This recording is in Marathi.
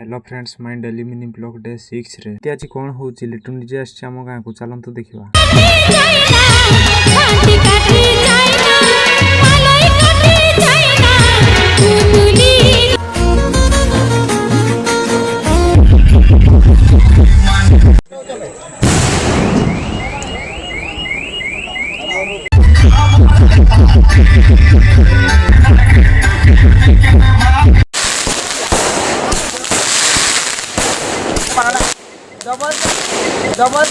हेलो फ्रेंड्स माय डेली मिनी ब्लॉग डे 6 रे आज कौन होची लिटन डीजे आछी हम गाँ को चलंतु देखिबा। डबल